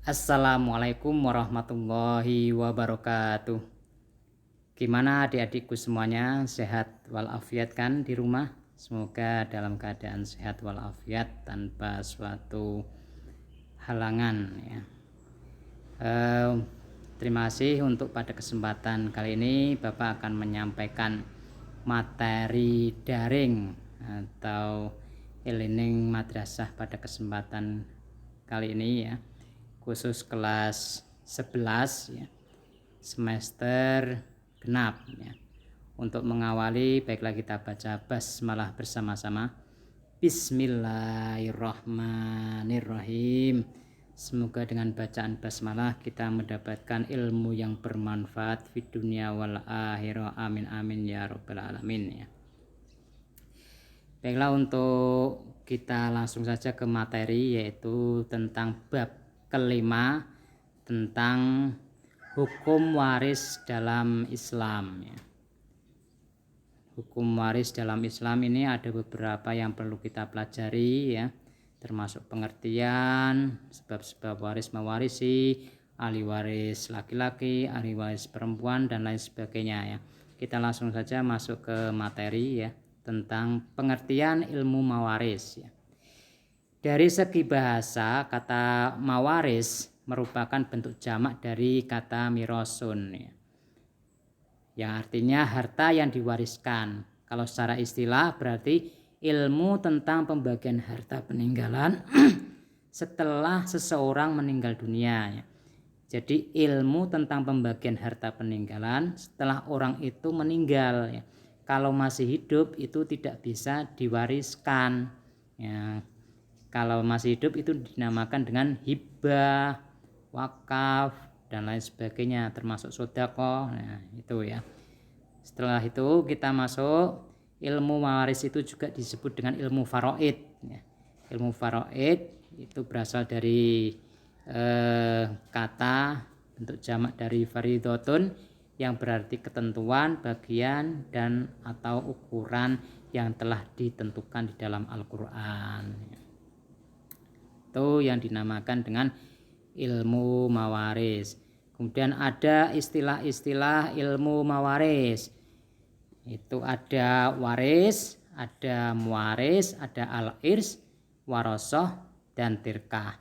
Assalamualaikum warahmatullahi wabarakatuh. Gimana adik-adikku semuanya, sehat walafiat kan di rumah? Semoga dalam keadaan sehat walafiat tanpa suatu halangan ya. Terima kasih untuk pada kesempatan kali ini Bapak akan menyampaikan materi daring atau e-learning madrasah pada kesempatan kali ini ya, khusus kelas 11 ya, semester genap ya. Untuk mengawali, baiklah kita baca basmalah bersama-sama. Bismillahirrahmanirrahim. Semoga dengan bacaan basmalah kita mendapatkan ilmu yang bermanfaat di dunia wal akhirah. Amin amin ya rabbal alamin ya. Baiklah, untuk kita langsung saja ke materi, yaitu tentang bab kelima tentang hukum waris dalam Islam ya. Hukum waris dalam Islam ini ada beberapa yang perlu kita pelajari ya, termasuk pengertian, sebab-sebab waris mewarisi, ahli waris laki-laki, ahli waris perempuan, dan lain sebagainya ya. Kita langsung saja masuk ke materi ya, tentang pengertian ilmu mawaris ya. Dari segi bahasa, kata mawaris merupakan bentuk jamak dari kata mirosun ya, yang artinya harta yang diwariskan. Kalau secara istilah berarti ilmu tentang pembagian harta peninggalan setelah seseorang meninggal dunia ya. Jadi ilmu tentang pembagian harta peninggalan setelah orang itu meninggal ya. Kalau masih hidup itu tidak bisa diwariskan ya. Kalau masih hidup itu dinamakan dengan hibah, wakaf, dan lain sebagainya, termasuk sedekah. Nah, itu ya. Setelah itu kita masuk ilmu mawaris, itu juga disebut dengan ilmu faraid ya. Ilmu faraid itu berasal dari kata bentuk jamak dari faridotun, yang berarti ketentuan, bagian, dan atau ukuran yang telah ditentukan di dalam Al-Quran. Itu yang dinamakan dengan ilmu mawaris. Kemudian ada istilah-istilah ilmu mawaris. Itu ada waris, ada muwaris, ada al-irs, warosoh, dan tirkah.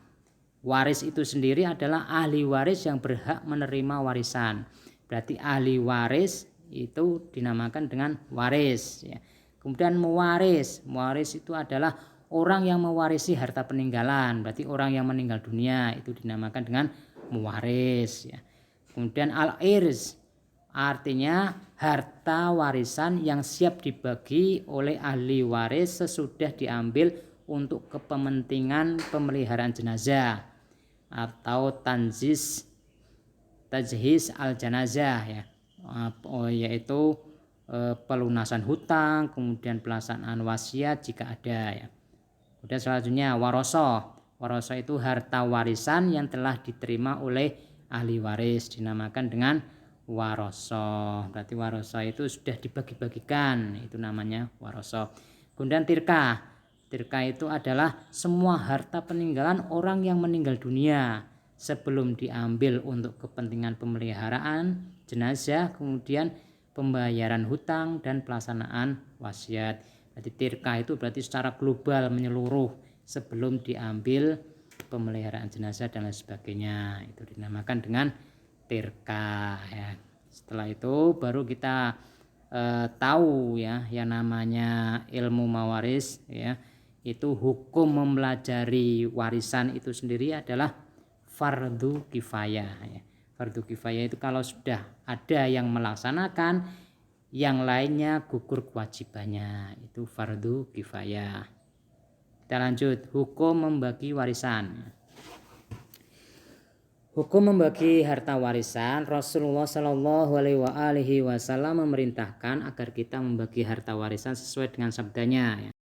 Waris itu sendiri adalah ahli waris yang berhak menerima warisan. Berarti ahli waris itu dinamakan dengan waris ya. Kemudian muwaris itu adalah orang yang mewarisi harta peninggalan, berarti orang yang meninggal dunia itu dinamakan dengan muwaris ya. Kemudian al-irs artinya harta warisan yang siap dibagi oleh ahli waris sesudah diambil untuk kepentingan pemeliharaan jenazah atau tajhis al janazah ya, yaitu pelunasan hutang, kemudian pelaksanaan wasiat jika ada ya. Kemudian selanjutnya warosoh itu harta warisan yang telah diterima oleh ahli waris, dinamakan dengan warosoh. Berarti warosoh itu sudah dibagi-bagikan, itu namanya warosoh. Kemudian tirkah itu adalah semua harta peninggalan orang yang meninggal dunia sebelum diambil untuk kepentingan pemeliharaan jenazah, kemudian pembayaran hutang, dan pelaksanaan wasiat. Jadi tirkah itu berarti secara global, menyeluruh, sebelum diambil pemeliharaan jenazah dan lain sebagainya, itu dinamakan dengan tirkah ya. Setelah itu baru kita tahu ya yang namanya ilmu mawaris ya. Itu hukum mempelajari warisan itu sendiri adalah fardu kifayah ya. Fardu kifayah itu kalau sudah ada yang melaksanakan, yang lainnya gugur kewajibannya, itu fardu kifayah. Kita lanjut, hukum membagi warisan. Hukum membagi harta warisan, Rasulullah Shallallahu Alaihi Wasallam memerintahkan agar kita membagi harta warisan sesuai dengan sabdanya ya.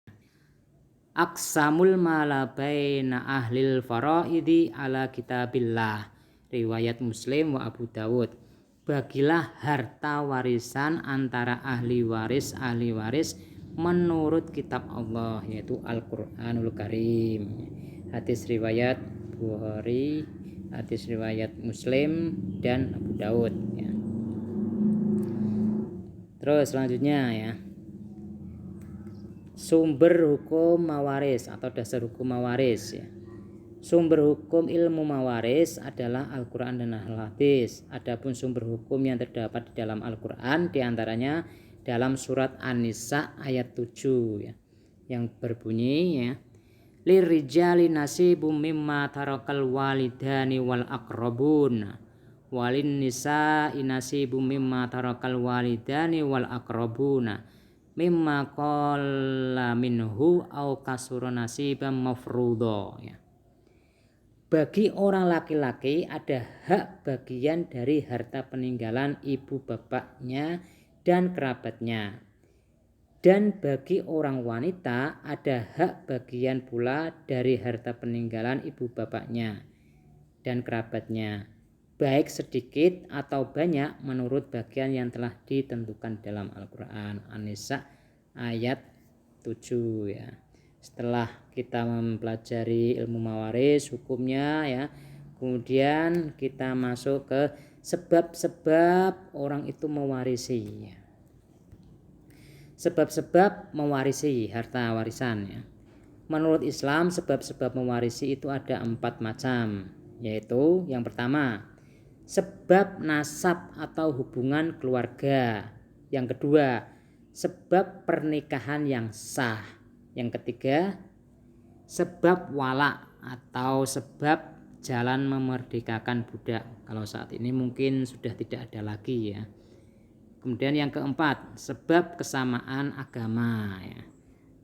Aqsamul mala baina ahlil faraidi ala kitabillah, riwayat Muslim wa Abu Dawud. Bagilah harta warisan antara ahli waris menurut kitab Allah, yaitu Al-Quranul Karim. Hadis riwayat Bukhari, Hadis riwayat Muslim dan Abu Daud ya. Terus selanjutnya ya, sumber hukum mawaris atau dasar hukum mawaris ya. Sumber hukum ilmu mawaris adalah Al-Quran dan Al-Hadis. Adapun sumber hukum yang terdapat di dalam Al-Quran diantaranya dalam surat An-Nisa ayat 7 ya, yang berbunyi ya, lirijali nasibum mimma tarakal walidani wal aqrabun walin nisa inasibum mimma tarakal walidani wal aqrabuna mimma qalla minhu au kasura nasiban mafruḍa ya. Bagi orang laki-laki ada hak bagian dari harta peninggalan ibu bapaknya dan kerabatnya. Dan bagi orang wanita ada hak bagian pula dari harta peninggalan ibu bapaknya dan kerabatnya, baik sedikit atau banyak menurut bagian yang telah ditentukan dalam Al-Quran. An-Nisa ayat 7 ya. Setelah kita mempelajari ilmu mawaris hukumnya ya, kemudian kita masuk ke sebab-sebab orang itu mewarisi ya. Sebab-sebab mewarisi harta warisan ya. Menurut Islam sebab-sebab mewarisi itu ada 4 macam, yaitu yang pertama sebab nasab atau hubungan keluarga, yang kedua sebab pernikahan yang sah, yang ketiga sebab wala atau sebab jalan memerdekakan budak. Kalau saat ini mungkin sudah tidak ada lagi ya. Kemudian yang keempat sebab kesamaan agama ya.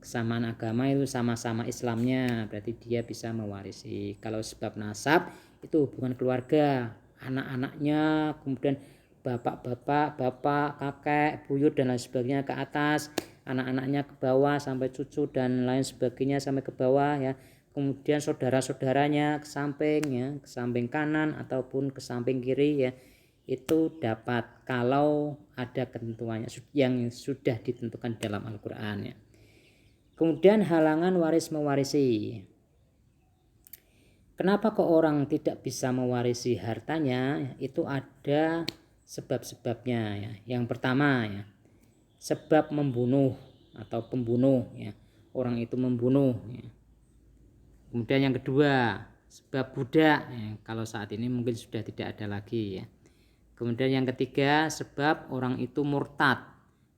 Kesamaan agama itu sama-sama Islamnya, berarti dia bisa mewarisi. Kalau sebab nasab itu hubungan keluarga, anak-anaknya, kemudian bapak-bapak, bapak, kakek, buyut dan lain sebagainya ke atas, anak-anaknya ke bawah sampai cucu dan lain sebagainya sampai ke bawah ya. Kemudian saudara-saudaranya ke samping ya, ke samping kanan ataupun ke samping kiri ya. Itu dapat kalau ada ketentuannya yang sudah ditentukan dalam Al-Qur'an ya. Kemudian halangan waris mewarisi. Kenapa kok orang tidak bisa mewarisi hartanya? Itu ada sebab-sebabnya ya. Yang pertama ya, sebab membunuh atau pembunuh ya. Orang itu membunuh ya. Kemudian yang kedua, sebab budak ya. Kalau saat ini mungkin sudah tidak ada lagi ya. Kemudian yang ketiga, sebab orang itu murtad.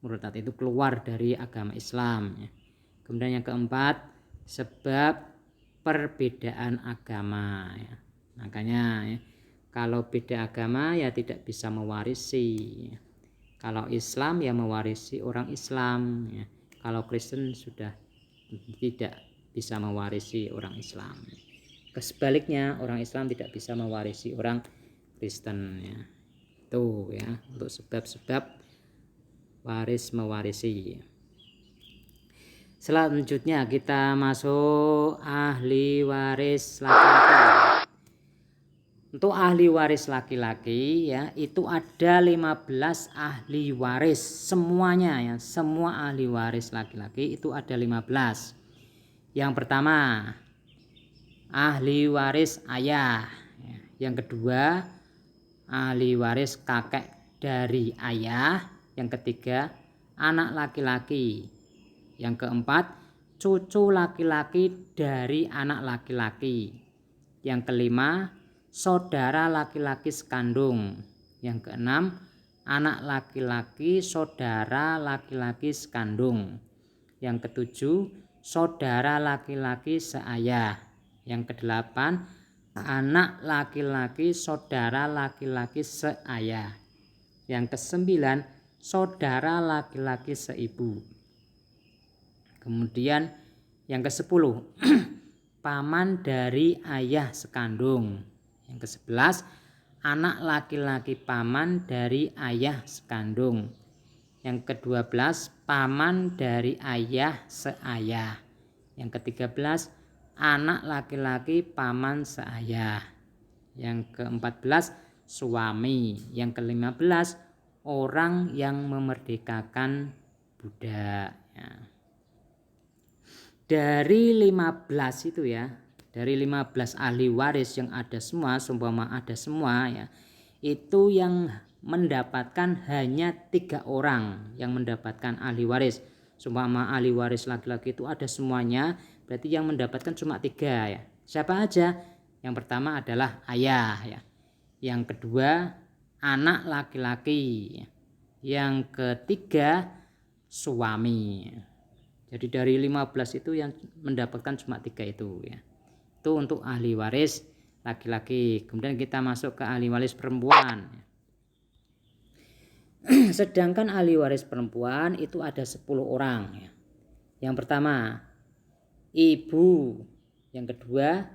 Murtad itu keluar dari agama Islam ya. Kemudian yang keempat, sebab perbedaan agama ya. Makanya ya, kalau beda agama ya tidak bisa mewarisi. Kalau Islam ya mewarisi orang Islam ya. Kalau Kristen sudah tidak bisa mewarisi orang Islam. Sebaliknya orang Islam tidak bisa mewarisi orang Kristen ya. Itu ya untuk sebab-sebab waris mewarisi. Selanjutnya kita masuk ahli waris laki-laki. Untuk ahli waris laki-laki ya, itu ada 15 ahli waris semuanya ya. Semua ahli waris laki-laki itu ada 15. Yang pertama ahli waris ayah ya. Yang kedua ahli waris kakek dari ayah. Yang ketiga anak laki-laki. Yang keempat cucu laki-laki dari anak laki-laki. Yang kelima saudara laki-laki sekandung. Yang keenam anak laki-laki saudara laki-laki sekandung. Yang ketujuh saudara laki-laki seayah. Yang kedelapan anak laki-laki saudara laki-laki seayah. Yang kesembilan saudara laki-laki seibu. Kemudian yang ke-10 paman dari ayah sekandung. Yang ke-11 anak laki-laki paman dari ayah sekandung. Yang ke-12 paman dari ayah seayah. Yang ke-13 anak laki-laki paman seayah. Yang ke-14 suami. Yang ke-15 orang yang memerdekakan budak ya. Dari 15 itu ya, dari 15 ahli waris yang ada semua, seumpama ada semua ya, itu yang mendapatkan hanya 3 orang yang mendapatkan ahli waris. Seumpama ahli waris laki-laki itu ada semuanya, berarti yang mendapatkan cuma 3 ya. Siapa aja? Yang pertama adalah ayah ya. Yang kedua anak laki-laki. Yang ketiga suami. Jadi dari 15 itu yang mendapatkan cuma 3 itu ya. Itu untuk ahli waris laki-laki. Kemudian kita masuk ke ahli waris perempuan. Sedangkan ahli waris perempuan itu ada 10 orang ya. Yang pertama ibu, yang kedua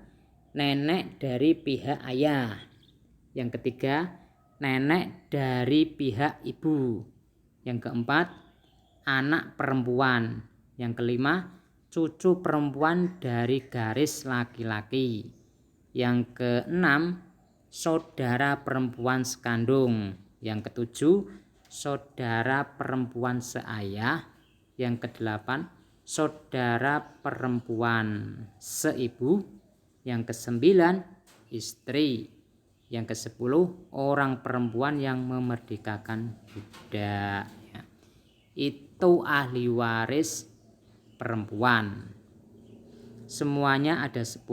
nenek dari pihak ayah, yang ketiga nenek dari pihak ibu, yang keempat anak perempuan, yang kelima cucu perempuan dari garis laki-laki, yang keenam saudara perempuan sekandung, yang ketujuh saudara perempuan seayah, yang kedelapan saudara perempuan seibu, yang kesembilan istri, yang kesepuluh orang perempuan yang memerdekakan budak ya. Itu ahli waris perempuan, semuanya ada 10.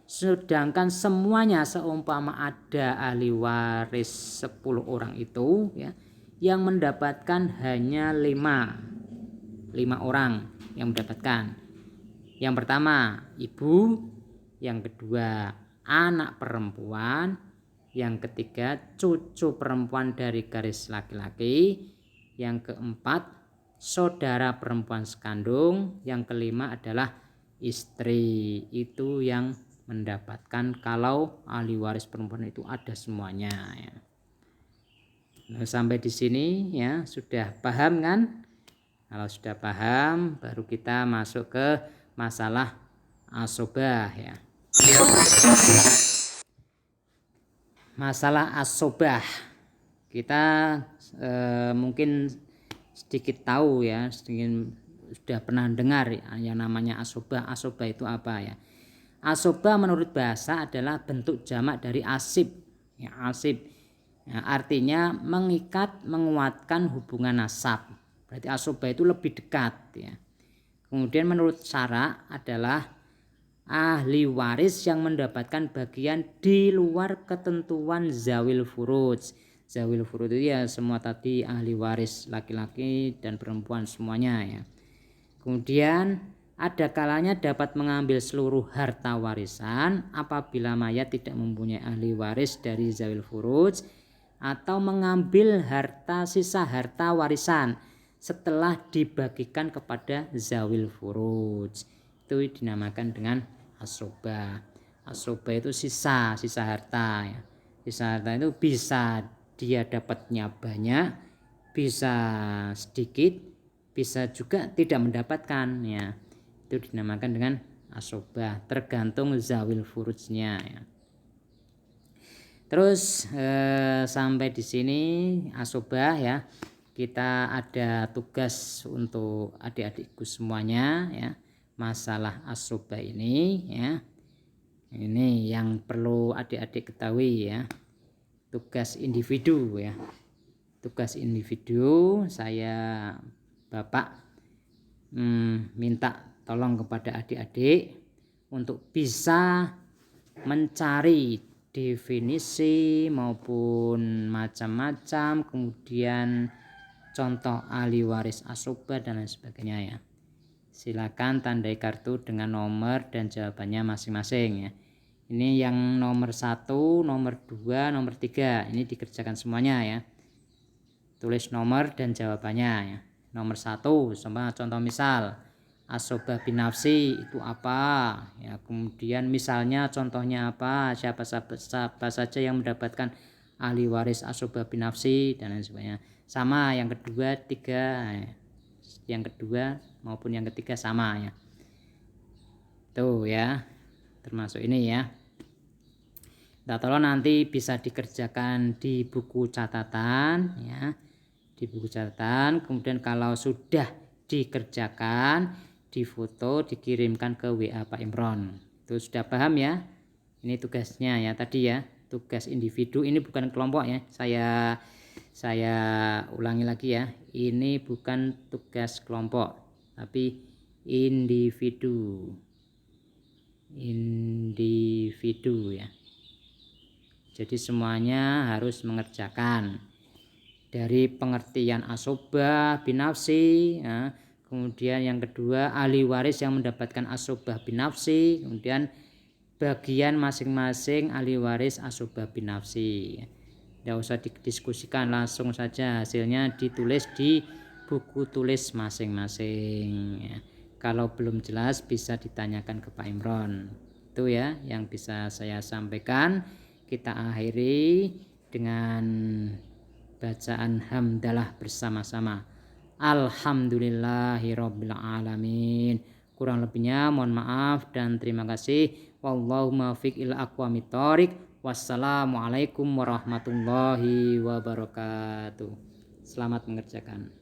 Sedangkan semuanya seumpama ada ahli waris 10 orang itu ya, yang mendapatkan hanya 5 orang yang mendapatkan. Yang pertama ibu, yang kedua anak perempuan, yang ketiga cucu perempuan dari garis laki-laki, yang keempat saudara perempuan sekandung, yang kelima adalah istri. Itu yang mendapatkan kalau ahli waris perempuan itu ada semuanya ya. Nah, sampai di sini ya sudah paham kan? Kalau sudah paham baru kita masuk ke masalah asobah ya. Masalah asobah kita mungkin sedikit tahu ya, sedikit sudah pernah dengar ya, yang namanya asobah. Asobah itu apa ya? Asobah menurut bahasa adalah bentuk jamak dari asib ya, asib ya, artinya mengikat, menguatkan hubungan nasab. Berarti asobah itu lebih dekat ya. Kemudian menurut syara adalah ahli waris yang mendapatkan bagian di luar ketentuan zawil furuj. Zawil furuj itu ya semua tadi ahli waris laki-laki dan perempuan semuanya ya. Kemudian ada kalanya dapat mengambil seluruh harta warisan apabila mayat tidak mempunyai ahli waris dari zawil furuj, atau mengambil harta sisa harta warisan setelah dibagikan kepada zawil furuj. Itu dinamakan dengan asobah. Asobah itu sisa harta ya. Sisa harta itu bisa dia dapatnya banyak, bisa sedikit, bisa juga tidak mendapatkan ya. Itu dinamakan dengan asobah, tergantung zawil furujnya ya. Terus sampai di sini asobah ya. Kita ada tugas untuk adik-adikku semuanya ya. Masalah asobah ini ya. Ini yang perlu adik-adik ketahui ya. Tugas individu ya. Tugas individu saya Bapak minta tolong kepada adik-adik untuk bisa mencari definisi maupun macam-macam, kemudian contoh ahli waris asobah dan lain sebagainya ya. Silakan tandai kartu dengan nomor dan jawabannya masing-masing ya. Ini yang nomor 1, nomor 2, nomor 3 ini dikerjakan semuanya ya. Tulis nomor dan jawabannya ya. Nomor 1 sama contoh misal asobah binafsi itu apa ya, kemudian misalnya contohnya apa, siapa saja yang mendapatkan ahli waris asobah binafsi dan lain sebagainya. Sama yang kedua, 3 yang kedua maupun yang ketiga sama ya. Tuh ya, termasuk ini ya. Nah, tolong nanti bisa dikerjakan di buku catatan ya. Di buku catatan, kemudian kalau sudah dikerjakan, difoto, dikirimkan ke WA Pak Imron. Itu Itu sudah paham ya? Ini tugasnya ya tadi ya, tugas individu, ini bukan kelompok ya. Saya ulangi lagi ya. Ini bukan tugas kelompok, tapi individu. Individu ya. Jadi semuanya harus mengerjakan. Dari pengertian asobah binafsi ya. Kemudian yang kedua ahli waris yang mendapatkan asobah binafsi. Kemudian bagian masing-masing ahli waris asobah binafsi. Tidak usah didiskusikan, langsung saja hasilnya ditulis di buku tulis masing-masing ya. Kalau belum jelas bisa ditanyakan ke Pak Imron. Itu ya yang bisa saya sampaikan. Kita akhiri dengan bacaan hamdalah bersama-sama. Alhamdulillahirabbil alamin. Kurang lebihnya mohon maaf dan terima kasih. Wallahu muwaffiq ila aqwamit thoriq. Wassalamualaikum warahmatullahi wabarakatuh. Selamat mengerjakan.